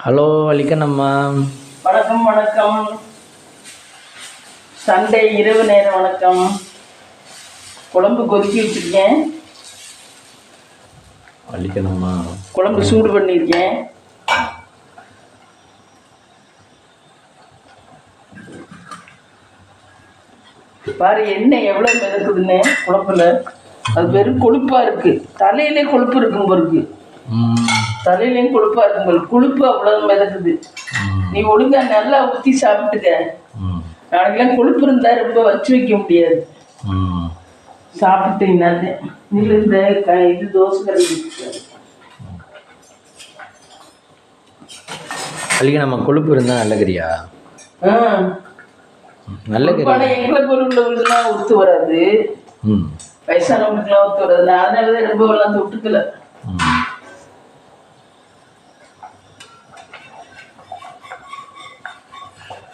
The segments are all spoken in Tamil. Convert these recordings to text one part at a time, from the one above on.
ஹலோ வலிக்கண்ணம்மா. வணக்கம் வணக்கம். சண்டே இரவு நேர வணக்கம். குழம்பு கொதிக்க வச்சுருக்கேன். வலிக்கண்ணம்மா. குழம்பு சூடு பண்ணியிருக்கேன். பாரு எண்ணெய் எவ்வளோ மிதக்குதுன்னு குழம்புல. அது வெறும் கொழுப்பாக இருக்குது. தலையிலே கொழுப்பு இருக்கும் பொருக்கு. தலையிலையும் கொழுப்பாக இருக்கும் பொருக்கு. கொழுப்பு அவ்வளோ மிதக்குது. நீ ஒழுங்கா நல்லா ஊற்றி சாப்பிட்டுக்க. நாளைக்கெல்லாம் கொழுப்பு இருந்தால் ரொம்ப வச்சு வைக்க முடியாது. சாப்பிட்டீங்கன்னா இந்த இது தோசை கறி வலிக்கண்ணம்மா. கொழுப்பு இருந்தால் நல்ல கறியா? நல்ல கறி. எங்களை பொருள்லாம் ஒத்து வராது. வயசானவங்களுக்குலாம் ஒத்து வராது. அதனாலதான் ரொம்ப எல்லாம் தொட்டுக்கல.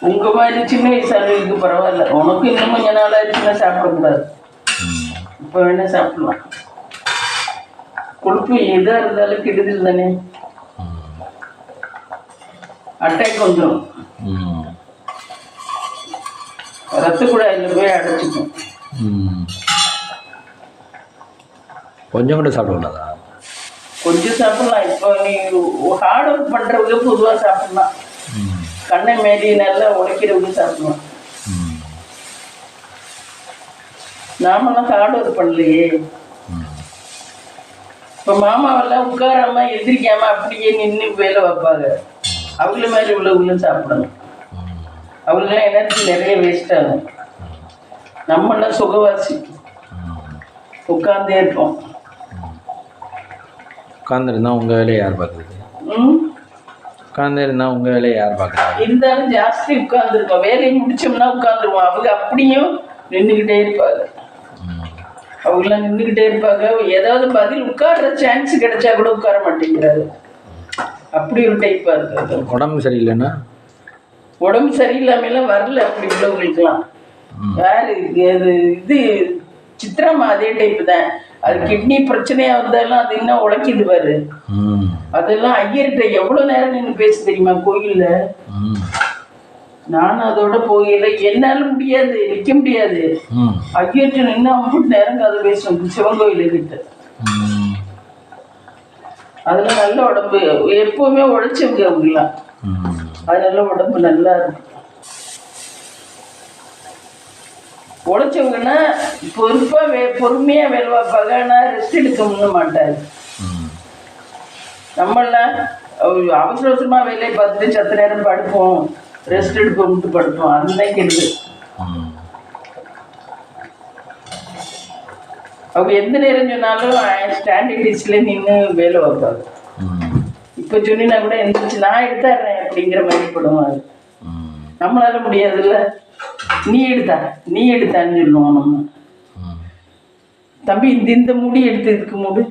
உங்க மாதிரி சின்ன வயசானவங்களுக்கு பரவாயில்ல. உனக்கு இன்னும் கொஞ்ச நாள் ஆயிடுச்சுன்னா சாப்பிடக்கூடாது. இப்போ வேணா சாப்பிடலாம். கொழுப்பு எதா இருந்தாலும் கெடுதல் தானே. அட்டாக் வந்துடும். ரத்த குழாயில் போய் அடைச்சிக்கும். கொஞ்சம் கூட சாப்பிடக்கூடாதா? கொஞ்சம் சாப்பிடலாம். இப்போ நீ ஹார்ட் ஒர்க் பண்ணுறவங்க பொதுவாக சாப்பிடலாம். கண்ணை மேடி நல்லா உடைக்கிறவங்க சாப்பிடலாம். நாமெல்லாம் ஹார்ட் ஒர்க் பண்ணலையே. இப்போ மாமாவெல்லாம் உட்காராம எதிரிக்காம அப்படியே நின்று வேலை வைப்பாங்க. அவங்கள மாதிரி உள்ளவங்களும் சாப்பிடணும். அவங்களுக்குலாம் எனர்ஜி நிறைய வேஸ்ட் ஆகும். நம்மளாம் சுகவாசி. உட்கார்ந்தே இருப்போம். உட்காந்துருந்தா உங்கள் வேலையை யார் பார்க்குறது? உட்காந்து இருந்தால் உங்கள் வேலையை யார் பார்க்குறது? இருந்தாலும் ஜாஸ்தி உட்காந்துருக்கோம். வேலையை முடிச்சோம்னா உட்காந்துருவோம். அவங்க அப்படியும் நின்றுக்கிட்டே இருப்பாங்க. அவங்களாம் நின்றுக்கிட்டே இருப்பாங்க. ஏதாவது பதில் உட்கார்ற சான்ஸ் கிடைச்சா கூட உட்கார மாட்டேங்கிறாரு. அப்படி ஒரு டைப்பாக இருக்காது. உடம்பு சரியில்லைன்னா? உடம்பு சரியில்லாமலாம் வரல அப்படி உள்ளவங்களுக்குலாம். வேறு இது சித்திரமா அதே டைப்பு தான். அது கிட்னி பிரச்சனையாக வந்தாலும் அது இன்னும் உழைக்கிது பாரு. அதெல்லாம் ஐயர்கிட்ட எவ்வளோ நேரம் நின்று பேச தெரியுமா கோயிலில். நானும் அதோட போகல. என்னால முடியாது, நிற்க முடியாது. ஐயர்கிட்ட நின்று அம்புட்டு நேரம் கதை பேசணும் சிவன் கோயிலுக்கிட்ட. அதெல்லாம் நல்ல உடம்பு. எப்பவுமே உழைச்சவங்க அவங்களாம். அதனால உடம்பு நல்லா இருக்கும். உழைச்சவங்கன்னா பொறுப்பா பொறுமையா வேலை பார்ப்பாங்க. ஆனால் ரெஸ்ட் எடுக்க முடிய மாட்டாரு. நம்மளாம் அவசர அவசரமா வேலையை பார்த்துட்டு சத்த நேரம் படுப்போம், ரெஸ்ட் எடுப்போம்ட்டு படுப்போம். அதுதான் கெடுது. அவங்க எந்த நேரம் சொன்னாலும் ஸ்டாண்டர்டிஸ்ல நின்று வேலை வைப்பாங்க. இப்போ சொன்னா கூட எந்திரிச்சு நான் எடுத்தாடுறேன் அப்படிங்கிற மாதிரி படுவாங்க. நம்மளால முடியாதுல்ல. நீ எடுத்தான்னு சொல்லுவோம் நம்ம. தம்பி இந்த முடி எடுத்ததுக்கு மூடு.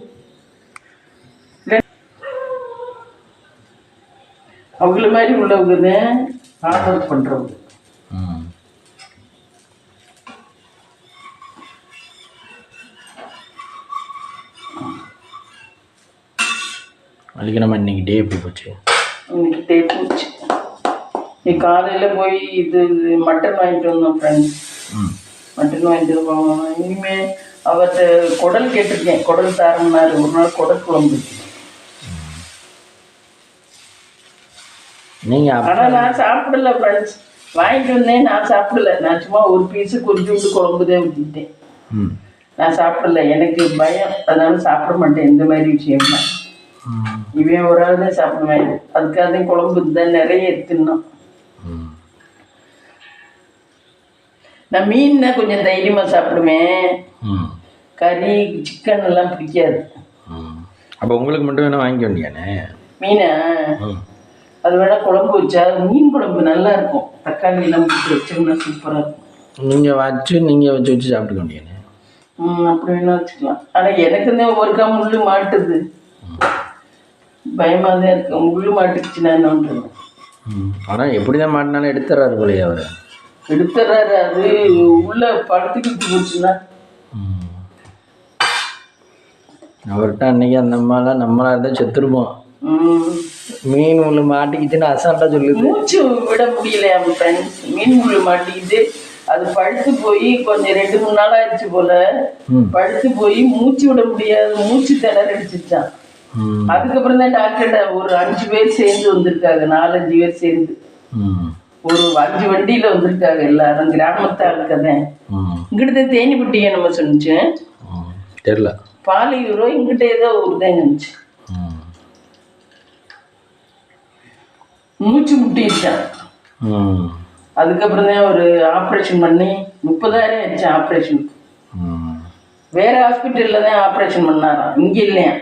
அவங்கள மாதிரி உள்ளவங்க ஹார்ட் ஒர்க் பண்றவங்க. அதுக்கு நம்ம இன்னைக்கு டே எப்படி போச்சு? இன்னைக்கு டே போச்சு. நீ காலையில் போய் இது மட்டன் வாங்கிட்டு வந்தோம் ஃப்ரெண்ட்ஸ். மட்டன் வாங்கிட்டு வருவாங்க. இனிமேல் அவர்கிட்ட குடல் கேட்டிருக்கேன். குடல் தாரம்னாரு. ஒரு நாள் குடல் குழம்பு. ஆனால் நான் சாப்பிடல ஃப்ரெண்ட்ஸ். வாங்கிட்டு வந்தேன், நான் சாப்பிடல. நான் சும்மா ஒரு பீஸு கொஞ்சோண்டு குழம்பு தான் ஊற்றிட்டேன். நான் சாப்பிடல. எனக்கு பயம். அதனால சாப்பிட மாட்டேன் இந்த மாதிரி விஷயம்னா. இவன் ஒரு ஆள் தான் சாப்பிடுவேன். அதுக்காக குழம்பு தான் நிறைய எடுத்துடணும். நான் மீன்னா கொஞ்சம் தைரியமாக சாப்பிடுவேன். கறி சிக்கன் எல்லாம் பிடிக்காது. அப்போ உங்களுக்கு மட்டும் வேணா வாங்கி வந்தீங்கண்ணே மீனா? அது வேணா குழம்பு வச்சா மீன் குழம்பு நல்லா இருக்கும். தக்காளி எல்லாம் போட்டு வச்சோம்னா சூப்பராக இருக்கும். நீங்கள் வச்சு சாப்பிட்டுக்க வேண்டியண்ணே. அப்படி வேணா வச்சுக்கலாம். ஆனால் எனக்கு தான் ஒருக்கா முள்ளு மாட்டுது. பயமாக தான் இருக்கு. முள்ளு மாட்டுக்குச்சுன்னா என்ன பண்ணுறது? ஆனால் எப்படி தான் மாட்டினாலும் எடுத்துறாரு போலையே அவர். எடுத்துறாரு. அது உள்ள படுத்துக்கிட்டு போச்சுன்னா அவர்கிட்ட அன்னைக்கு அந்த அம்மாலாம் நம்மளா இருந்தால் செத்துருப்போம். மீன் முள்ளு மாட்டிக்கிச்சுன்னு அசால்ட்டாக சொல்லுது. மூச்சு விட முடியலையா ஃப்ரெண்ட்ஸ்? மீன் முள்ளு மாட்டிக்கிட்டு அது பழுத்து போய் கொஞ்சம் 2-3 நாள் ஆயிடுச்சு போல. பழுத்து போய் மூச்சு விட முடியாது, மூச்சு திணற அடிச்சுச்சான். அதுக்கப்புறம் தான் டாக்டர்கிட்ட ஒரு 5 பேர் சேர்ந்து வந்திருக்காங்க, 4-5 பேர் சேர்ந்து ஒரு 5 வண்டியில வந்திருக்காங்க. எல்லாரும் கிராமத்து ஆளுக்கதான். இங்கிட்ட தேனிப்பட்டியை நம்ம சொன்னிச்சு தெரியல, பாலையூரோ இங்கிட்ட ஏதோ ஊர் தான் இருந்துச்சு. மூச்சு முட்டிச்சான். அதுக்கப்புறம் தான் ஒரு ஆப்ரேஷன் பண்ணி 30,000 ஆயிடுச்சு ஆப்ரேஷன். வேற ஹாஸ்பிட்டல்ல தான் ஆப்ரேஷன் பண்ணாராம், இங்க இல்லையா.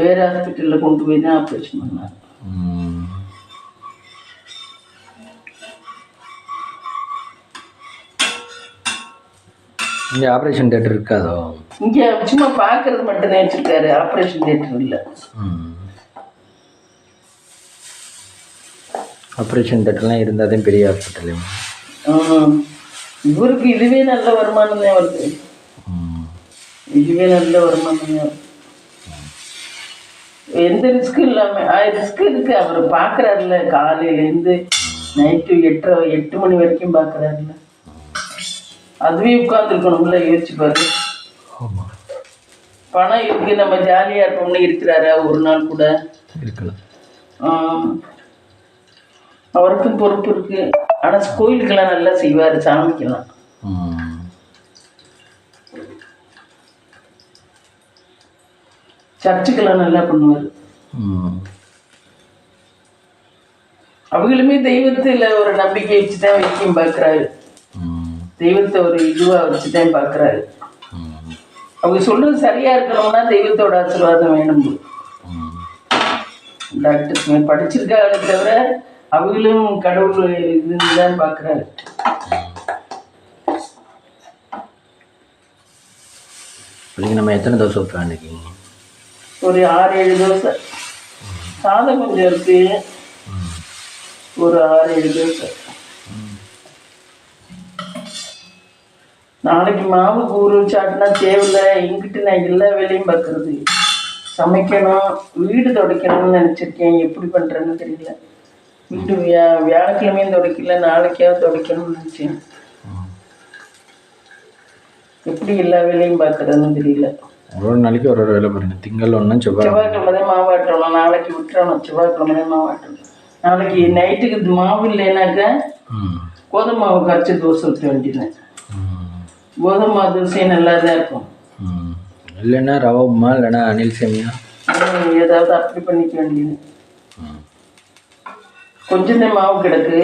வேற ஹாஸ்பிட்டல்ல கொண்டு போய் தான் ஆப்ரேஷன் பண்ணாரு. இங்கே ஆப்ரேஷன் தியேட்டர் இருக்காதோ? இங்கே சும்மா பார்க்கறது மட்டும்தான் வச்சிருக்காரு, ஆப்ரேஷன் தியேட்டர் இல்லை. ஆப்ரேஷன் தியேட்டர்லாம் இருந்தால் தான் பெரிய ஹாஸ்பிட்டல். இவருக்கு இதுவே நல்ல வருமானம் தான் வருது. இதுவே நல்ல வருமானம் தான் வருது. எந்த ரிஸ்க்கும் இல்லாமல் ரிஸ்க் இருக்கு. அவர் பார்க்குறாருல, காலையிலேருந்து நைட்டு 8 மணி வரைக்கும் பார்க்குறாருல. அதுவே உட்காந்துருக்கணும்ல, யோசிச்சு பாரு. பணம் இருக்கு, நம்ம ஜாலியாக இருப்போம்னு இருக்கிறாரா ஒரு நாள் கூட? இருக்கலாம். அவருக்கும் பொறுப்பு இருக்கு. ஆனால் கோயிலுக்கெல்லாம் நல்லா செய்வார், சாமிக்கெல்லாம். சர்ச்சுக்கெல்லாம் நல்லா பண்ணுவார். அவங்களுமே தெய்வத்தில் ஒரு நம்பிக்கை வச்சுதான் வைக்கும் பார்க்குறாரு. தெய்வத்தை ஒரு இதுவாக வச்சுதான் பார்க்குறாரு. அவங்க சொல்றது சரியா இருக்கணும்னா தெய்வத்தோட ஆசீர்வாதம் வேணும். டாக்டர்ஸ் படிச்சிருக்காங்களே தவிர அவங்களும் கடவுள் இதுன்னு தான் பார்க்குறாரு. நம்ம எத்தனை தோசை உட்காந்துருக்கீங்க? ஒரு 6-7 தோசை. சாதம் கொஞ்சம் இருக்கு, ஒரு 6-7 தோசை. நாளைக்கு மாவு ஊறு சாட்டினா தேவையில்லை. எங்கிட்ட நான் எல்லா வேலையும் பார்க்குறது, சமைக்கணும், வீடு துடைக்கணும்னு நினச்சிருக்கேன். எப்படி பண்ணுறேன்னு தெரியல. வீடு வியாழக்கிழமையும் துடைக்கல, நாளைக்காவது துடைக்கணும்னு நினச்சேன். எப்படி எல்லா வேலையும் பார்க்குறதுன்னு தெரியல. ஒரு நாளைக்கு ஒரு வேலை பாருங்க. திங்கள் ஒன்று செவ்வாய்க்கிழமை தான் மாவாட்டணும். நாளைக்கு விட்டுறணும், செவ்வாய்க்கிழமை தான் மாவாட்டணும். நாளைக்கு நைட்டுக்கு மாவு இல்லைனாக்க கோதுமை மாவு கரைச்சி தோசை ஊற்ற வேண்டியது. கோதுமை மாவு தோசையும் நல்லா தான் இருக்கும். இல்லைன்னா ரவை உப்புமா, இல்லைன்னா அணில் சேமியா, ஏதாவது அப்படி பண்ணிக்க வேண்டியது. கொஞ்சம் தான் மாவு கிடக்கு.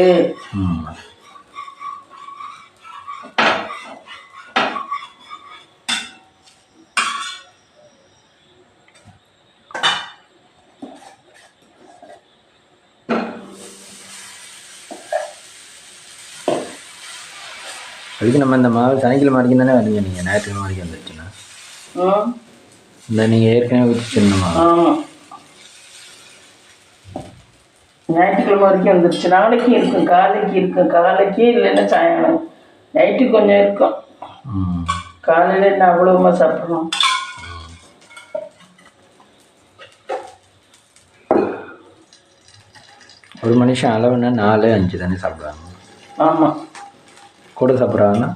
அதுக்கு நம்ம இந்த மாவு சனிக்கிழமை வரைக்கும் தானே வரீங்க. நீங்கள் ஞாயிற்றுக்கிழமை வரைக்கும் வந்துருச்சுன்னா இந்த நீங்கள் ஏற்கனவே ஊற்றிச்சிடணுமா? ஆமாம், ஞாயிற்றுக்கிழமை வரைக்கும் வந்துருச்சு. நாளைக்கு இருக்கும், காலைக்கு இருக்கும். காலைக்கு இல்லைன்னா சாயங்காலம். நைட்டு கொஞ்சம் இருக்கும். காலையில் என்ன அவ்வளோமா சாப்பிடணும்? ஒரு மனுஷன் அளவுன்னா 4-5 தானே சாப்பிடுவாங்க. ஆமாம், கூட சாப்பிட்றாங்கன்னா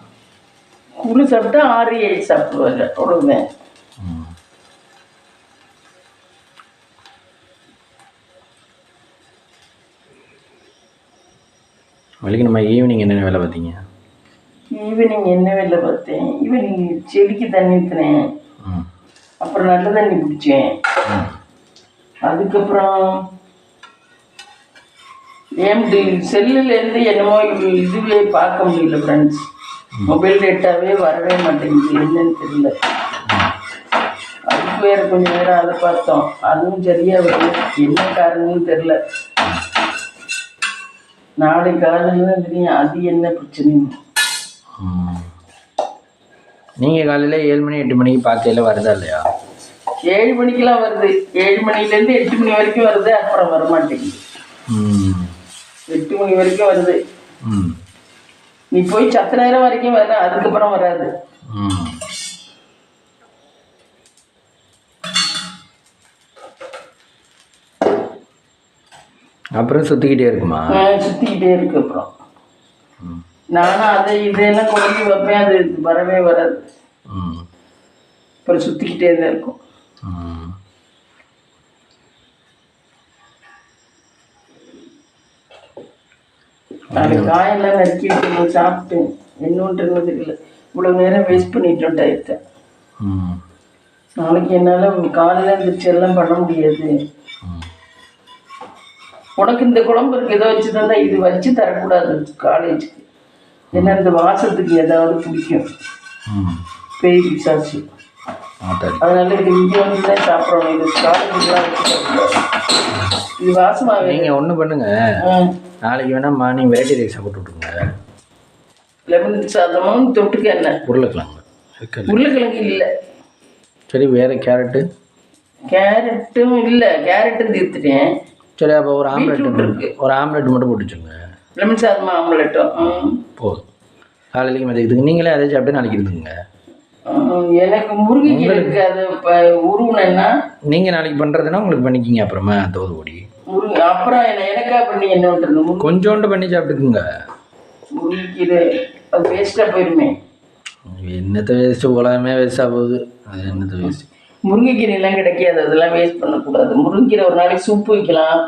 கூட சாப்பிட்டா 6-7 சாப்பிடுவாங்க, அவ்வளோதான். வழிக்கு நம்ம ஈவினிங் என்னென்ன வேலை பார்த்தீங்க? ஈவினிங் என்ன வேலை பார்த்தேன்? ஈவினிங் செடிக்கு தண்ணி ஊற்றினேன், அப்புறம் நல்ல தண்ணி பிடிச்சேன். அதுக்கப்புறம் செல்லுலேருந்து என்னமோ இதுவே பார்க்க முடியல ஃப்ரெண்ட்ஸ். மொபைல் டேட்டாவே வரவே மாட்டேங்குது, என்னன்னு தெரியல. அதுக்கு வேறு கொஞ்சம் நேரம் அதை பார்த்தோம், அதுவும் சரியாக வருது. என்ன காரணம்னு தெரியல. நாளை காலையில் தான் தெரியும் அது என்ன பிரச்சனைன்னு. நீங்கள் காலையில் 7 மணி 8 மணிக்கு பார்க்கையில் வருதா இல்லையா? 7 மணிக்கெலாம் வருது. 7 மணிலேருந்து 8 மணி வரைக்கும் வருது, அப்புறம் வரமாட்டேங்குது. 8 மணி வரைக்கும் வருது. நீ போய் சத்த நேரம் வரைக்கும் வர, அதுக்கப்புறம் வராது. அப்புறம் சுற்றிக்கிட்டே இருக்குமா? சுற்றிக்கிட்டே இருக்கு. அப்புறம் நானும் அதை இதையெல்லாம் குழம்பு வைப்பேன், அது வரவே வராது. அப்புறம் சுற்றிக்கிட்டே தான் இருக்கும். நாளைக்கு காயெல்லாம் நறுக்கி வைக்கணும், சாப்பிட்டேன். என்னன்றது இல்லை, இவ்வளோ நேரம் வேஸ்ட் பண்ணிட்டோம் டயத்தை. நாளைக்கு என்னால் காலையில் எழுந்திரிச்சு எல்லாம் பண்ண முடியாது. உனக்கு இந்த குழம்பு இருக்கு, இதை வச்சு தந்தா இது வச்சு தரக்கூடாது காலேஜுக்கு. ஏன்னா இந்த வாசத்துக்கு ஏதாவது பிடிக்கும், பேய் பிசாசு. அதனால இது இங்கே வந்து தான் சாப்பிட்றோம். இது காலேஜுக்குலாம் வச்சு இது வாசமாக. நீங்கள் ஒன்று பண்ணுங்க, நாளைக்கு வேணால் மார்னிங் வெரைட்டி ரைஸ் சாப்பிட்டு விட்ருங்க. லெமன் சாதமும் தொட்டுக்க என்ன உருளைக்கிழங்கு. உருளைக்கிழங்கு இல்லை. சரி, வேறு கேரட்டு? கேரட்டும் இல்லை, கேரட்டும் தீர்த்துட்டேன். சரி, அப்போ ஒரு ஆம்லெட் மட்டும் போட்டுச்சுங்க. லெமன் சாதமா ஆம்லெட்டும் போதும். காலையிலேக்கு மதியத்துக்கு நீங்களே அதை சாப்பிட்டு நாளைக்கு இருந்துங்க. எனக்கு முருங்கைக்கு அது உருவனா நீங்கள் நாளைக்கு பண்ணுறதுன்னா உங்களுக்கு பண்ணிக்கிங்க. அப்புறமா தோதுபொடி அப்புறம் எனக்கா பண்ணி என்ன பண்ணுறது? கொஞ்சோண்டு பண்ணி சாப்பிட்டுக்குங்க. முருங்கைக்கீரை அது வேஸ்ட்டாக போயிருமே. என்னத்தை வேஸ்ட்டு, உலகமே வேஸ்ட்டாக போகுது. அது என்னத்தை வேஸ்ட்டு? முருங்கைக்கீரைலாம் கிடைக்காது, அதெல்லாம் வேஸ்ட் பண்ணக்கூடாது. முருங்கைக்கீரை ஒரு நாளைக்கு சூப்பு வைக்கலாம்,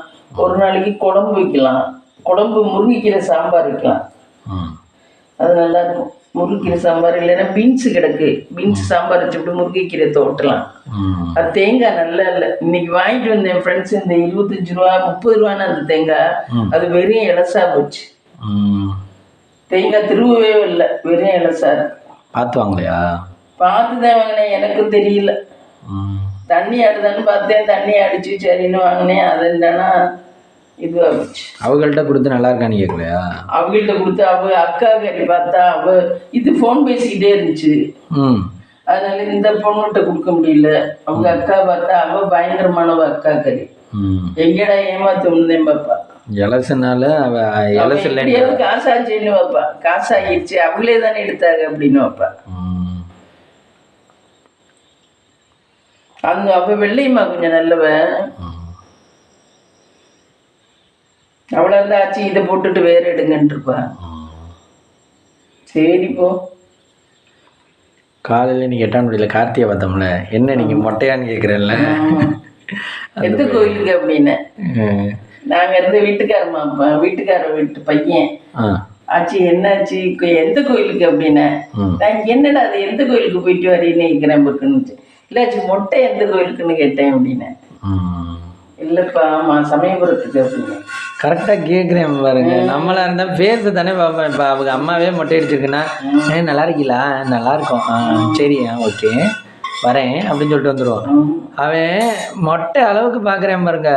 ஒரு நாளைக்கு குழம்பு வைக்கலாம். குழம்பு முருங்கைக்கீரை சாம்பார் வைக்கலாம், அது நல்லாயிருக்கும். முருங்கைக்கீரை சாம்பார் இல்லைன்னா பீன்ஸு கிடக்கு, பீன்ஸ் சாம்பார் வச்சுட்டு முருங்கைக்கீரை தோட்டலாம். அது தேங்காய் நல்லா இல்லை. இன்னைக்கு வாங்கிட்டு வந்தேன் என் ஃப்ரெண்ட்ஸ், இந்த 25 ரூபா 30 ரூபான்னு அந்த தேங்காய், அது வெறும் இலசா போச்சு. தேங்காய் திரும்பவே இல்லை, வெறும் இலசா. பார்த்து வாங்கலையா? பார்த்து தான் வாங்கினேன், எனக்கும் தெரியல. தண்ணி ஆடுதான்னு பார்த்தேன், தண்ணி அடிச்சு சரின்னு வாங்கினேன். அது என்னன்னா இதுவாகிடுச்சு. அவங்கள்ட்ட கொடுத்து நல்லா இருக்கான்னு கேட்கலையா? அவங்கள்ட்ட கொடுத்து அக்கா கறி பார்த்தா இது ஃபோன் பேசிக்கிட்டே இருந்துச்சு. அதனால இந்த பொண்ணுகிட்ட கொடுக்க முடியல. அவங்க அக்கா பார்த்தா பயங்கரமானவ அக்கா கறி. எங்கடா ஏமாத்தேன் பாப்பா. இலசுனால காசாச்சுன்னு வைப்பா, காசாகிடுச்சு அவங்களே தானே எடுத்தாங்க அப்படின்னு வைப்பா. அந்த அவ வெள்ளையம்மா கொஞ்சம் நல்லவ. அவ்வளோ இருந்தா ஆச்சு, இதை போட்டுட்டு வேற எடுங்கன்னு இருப்பா. சரி போ. காலையில் நீங்கள் 8ஆம் நொடியில் கார்த்திகை பார்த்தோம்ல, என்ன நீங்கள் மொட்டையான்னு கேட்குறேன்ல, எந்த கோயிலுக்கு அப்படின்னு. நாங்கள் இருந்து வீட்டுக்கார வீட்டு பையன் ஆச்சு, என்னாச்சு எந்த கோயிலுக்கு அப்படின்னு. நான் என்னடா அது எந்த கோயிலுக்கு போயிட்டு வரீன்னு கேட்குறேன் இருக்குன்னு. இல்லாச்சு மொட்டை எந்த கோயிலுக்குன்னு கேட்டேன் அப்படின்னு. இல்லைப்பா ஆமாம் சமயபுரத்துக்கு அப்படின்னு. கரெக்டாக கேட்குறேன் பாருங்க. நம்மளா இருந்தால் பேச தானே பார்ப்பேன். இப்போ அவங்க அம்மாவே மொட்டை அடிச்சிருக்குன்னா, நல்லா இருக்கீங்களா, நல்லா இருக்கும், சரி ஓகே வரேன் அப்படின்னு சொல்லிட்டு வந்துடுவான். அவன் மொட்டை அளவுக்கு பார்க்குறேன் பாருங்க.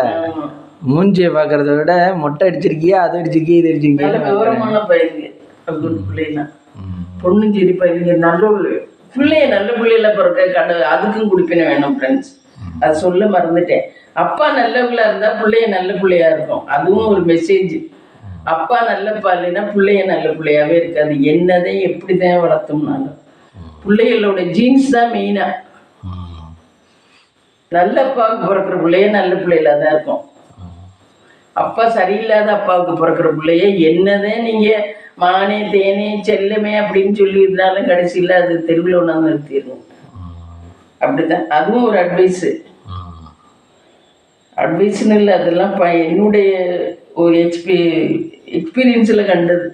மூஞ்சியை பார்க்கறத விட மொட்டை அடிச்சிருக்கியா, அது அடிச்சிருக்கியா, இது அடிச்சிருக்கியா. விவரமான பயிருக்கு அப்படின்னு பிள்ளைனா பொண்ணும் சரி பயிருக்கு நல்ல பிள்ளைய நல்ல பிள்ளையில பிறக்க அதுக்கும் குடிப்பின வேணும் ஃப்ரெண்ட்ஸ். அது சொல்ல மறந்துட்டேன். அப்பா நல்லவங்களா இருந்தா பிள்ளைய நல்ல பிள்ளையா இருக்கும், அதுவும் ஒரு மெசேஜ். அப்பா நல்லப்பா இல்லைன்னா பிள்ளைய நல்ல பிள்ளையாவே இருக்காது. என்னதான் எப்படிதான் வளர்த்தோம்னாலும் பிள்ளைகளோட ஜீன்ஸ் தான் மெயினா. நல்ல அப்பாவுக்கு பிறக்கிற பிள்ளைய நல்ல பிள்ளையில தான் இருக்கும். அப்பா சரியில்லாத அப்பாவுக்கு பிறக்கிற பிள்ளைய என்னதான் நீங்க மானே தேனே செல்லமே அப்படின்னு சொல்லி இருந்தாலும் கடைசியில் அது தெருவில் ஒன்றாந்து நிறுத்திடுவோம். அப்படிதான், அதுவும் ஒரு அட்வைஸ்ன்னு இல்லை, அதெல்லாம் என்னுடைய ஒரு எக்ஸ்பீரியன்ஸில் கண்டது.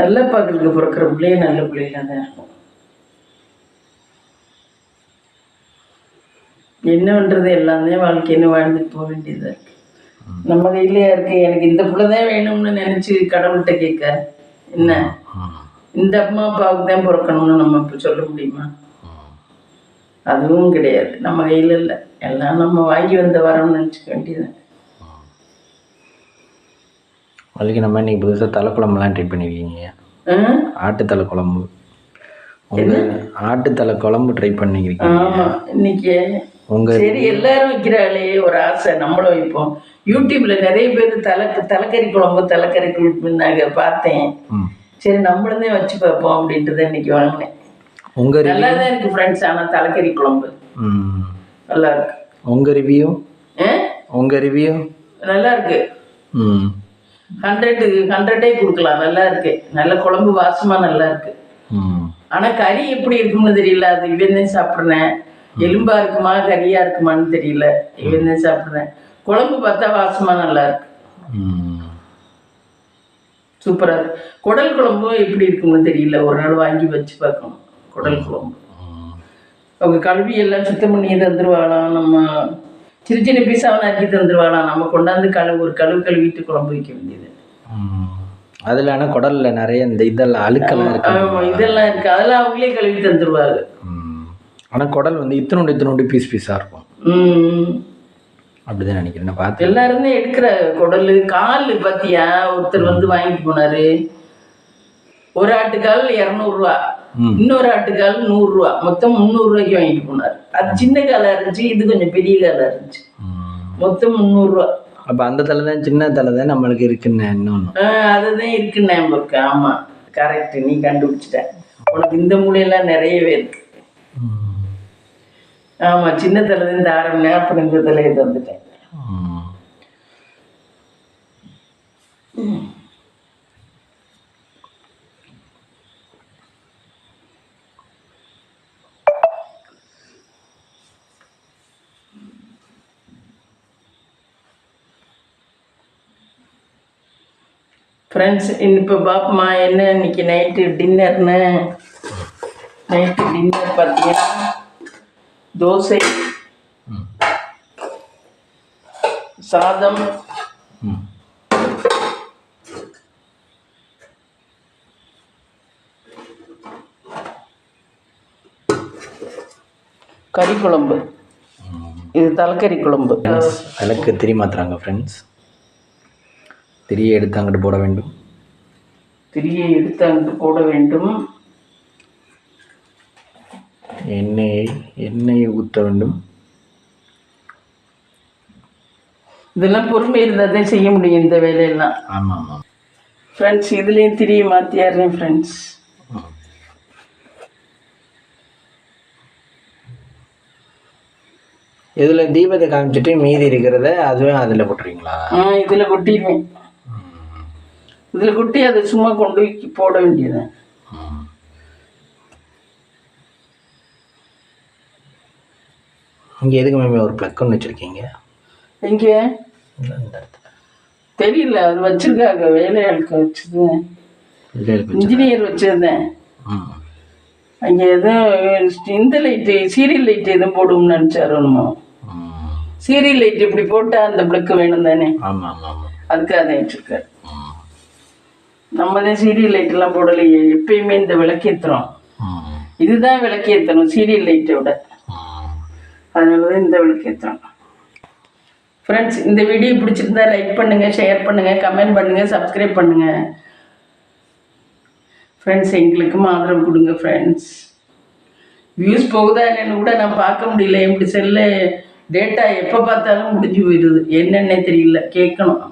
நல்ல பார்க்கறதுக்கு பிறக்கிற பிள்ளைய நல்ல பிள்ளையில தான் இருக்கும். என்ன பண்ணுறது, எல்லாமே வாழ்க்கைன்னு வாழ்ந்துட்டு போக வேண்டியதாக இருக்கு. நம்ம கையிலையா இருக்கு. எனக்கு இந்த பிள்ளைதான் வேணும்னு நினச்சி கடவுள்கிட்ட கேட்க என்ன, இந்த அம்மா அப்பாவுக்கு தான் பிறக்கணும்னு நம்ம இப்போ சொல்ல முடியுமா? அதுவும் கிடையாது, நம்ம கையில் இல்லை. எல்லாம் நம்ம வாங்கி வந்த வரோம்னு நினச்சிக்க வேண்டியது. அதுக்கு நம்ம இன்னைக்கு புதுசாக தலைக்குழம்புலாம் ட்ரை பண்ணியிருக்கீங்க. ஆட்டுத்தலை குழம்பு, ஆட்டுத்தலை குழம்பு ட்ரை பண்ணிக்கிறீங்க. ஆமாம், இன்னைக்கு சரி எல்லாரும் வைக்கிறாங்களே ஒரு ஆசை, நம்மளும் வைப்போம். யூடியூப்ல நிறைய பேர் தலைக்கறி குழம்பு நாங்கள் பார்த்தேன். சரி நம்மளும் வச்சு பார்ப்போம் அப்படின்றத இன்னைக்கு வாங்கினேன். நல்லா தான் இருக்கு ஃப்ரெண்ட்ஸ். ஆனால் தலைக்கறி குழம்பு நல்லா இருக்கு. உங்கள் ரிவ்யூ? உங்கள் ரிவ்யூ? நல்லா இருக்கு. 100 கொடுக்கலாம். நல்லா இருக்கு. நல்ல குழம்பு வாசமாக நல்லா இருக்கு. ஆனால் கறி எப்படி இருக்கும்னு தெரியல. அது இவன் சாப்பிட்றேன். எலும்பா இருக்குமா கறியா இருக்குமான்னு தெரியல. இவன் சாப்பிட்றேன். குழம்பு பார்த்தா வாசமாக நல்லா இருக்கு. சூப்பராக இருக்கு. குடல் குழம்பு எப்படி இருக்கும்னு தெரியல. ஒரு நாள் வாங்கி வச்சு பார்க்கணும். குடல் குழம்பு அவங்க கழுவி எல்லாம் சுத்தம் பண்ணி தந்துருவாளாம். நம்ம சின்ன சின்ன பீஸாக நறுக்கி தந்துருவாளாம். நம்ம கொண்டாந்து ஒரு கழுவிட்டு குழம்பு வைக்க வேண்டியது. அதில் ஆனால் குடலில் நிறைய இந்த இதெல்லாம் அழுக்கெல்லாம் இருக்கு. இதெல்லாம் இருக்குது. அதெல்லாம் அவங்களே கழுவி தந்துருவாங்க. ஆனால் குடல் வந்து இத்தனோண்டு பீஸாக இருக்கும். அப்படிதான் நினைக்கிறேன். நான் பார்த்து எல்லாருமே எடுக்கிற குடல் கால் பார்த்தியா? ஒருத்தர் வந்து வாங்கிட்டு போனார். ஒரு ஆட்டுக்கால் 200 இன்னொரு ஆட்டுக்கால் 100 மொத்தம் 300 வாங்கிட்டு போனார். அது சின்ன காலாக இருந்துச்சு. இது கொஞ்சம் பெரிய காலாக இருந்துச்சு. மொத்தம் 300. அப்போ அந்த தலை தான் சின்ன தலை தான் நம்மளுக்கு இருக்குன்னு இன்னொன்று. அதுதான் இருக்குன்னு இருக்கு. ஆமாம், கரெக்டு. நீ கண்டுபிடிச்சிட்ட. உனக்கு இந்த மூலையெல்லாம் நிறையவே இருக்கு. ஆமாம், சின்ன தலை தான் இந்த ஆரம்பினேன். அப்புறம் இந்த தலையை தந்துட்டேன். ஃப்ரெண்ட்ஸ், இப்போ பாப்பமா என்ன இன்னைக்கு நைட்டு டின்னர்னு. நைட்டு டின்னர் பார்த்தீங்கன்னா தோசை, சாதம், கறி குழம்பு. இது தலைக்கறி குழம்பு. விளக்கு திரி மாத்துறாங்க ஃப்ரெண்ட்ஸ். திரியை எடுத்து அங்கிட்டு போட வேண்டும். திரியை எடுத்து அங்கிட்டு போட வேண்டும். எண்ணெயை ஊற்ற வேண்டும். இதெல்லாம் பொறுமை இருந்தால் தான் செய்ய முடியும் இந்த வேலையெல்லாம். ஆமாம் ஆமாம் ஃப்ரெண்ட்ஸ், இதுலேயும் திரியை மாற்றியாடுறேன் ஃப்ரெண்ட்ஸ். இதில் தீபத்தை காமிச்சிட்டு மீதி இருக்கிறத அதுவும் அதில் போட்டுருவீங்களா? இதில் கொட்டிடுவேன். இதில் கொட்டி அதை சும்மா கொண்டு போட வேண்டியது. இங்கே எதுக்கு மேம் ஒரு ப்ளக் ஒன்று வச்சுருக்கீங்க? எங்கே தெரியல. அது வச்சுருக்காங்க. வேலையாளுக்கு வச்சுது. இன்ஜினியர் வச்சுருந்தேன். அங்கே எதுவும் இந்த லைட்டு சீரியல் லைட்டு எதுவும் போடுவோம்னு நினச்சாரோணுமோ. சீரியல் லைட் இப்படி போட்டால் அந்த ப்ளக்கு வேணும் தானே? அதுக்காக தான் வச்சுருக்காரு. நம்ம தான் சீரியல் லைட்டெல்லாம் போடலையே. எப்பயுமே இந்த விளக்கேற்றுறோம். இதுதான் விளக்கேற்றணும் சீரியல் லைட்டை விட. அதனால தான் இந்த விளக்கேற்றுறோம். ஃப்ரெண்ட்ஸ், இந்த வீடியோ பிடிச்சிருந்தா லைக் பண்ணுங்கள், ஷேர் பண்ணுங்கள், கமெண்ட் பண்ணுங்கள், சப்ஸ்கிரைப் பண்ணுங்கள். ஃப்ரெண்ட்ஸ், எங்களுக்கும் ஆதரவு கொடுங்க ஃப்ரெண்ட்ஸ். வியூஸ் போகுதா என்னன்னு கூட நான் பார்க்க முடியல. எப்படி செல்ல டேட்டா எப்போ பார்த்தாலும் முடிஞ்சு போயிடுது. என்னென்ன தெரியல, கேட்கணும்.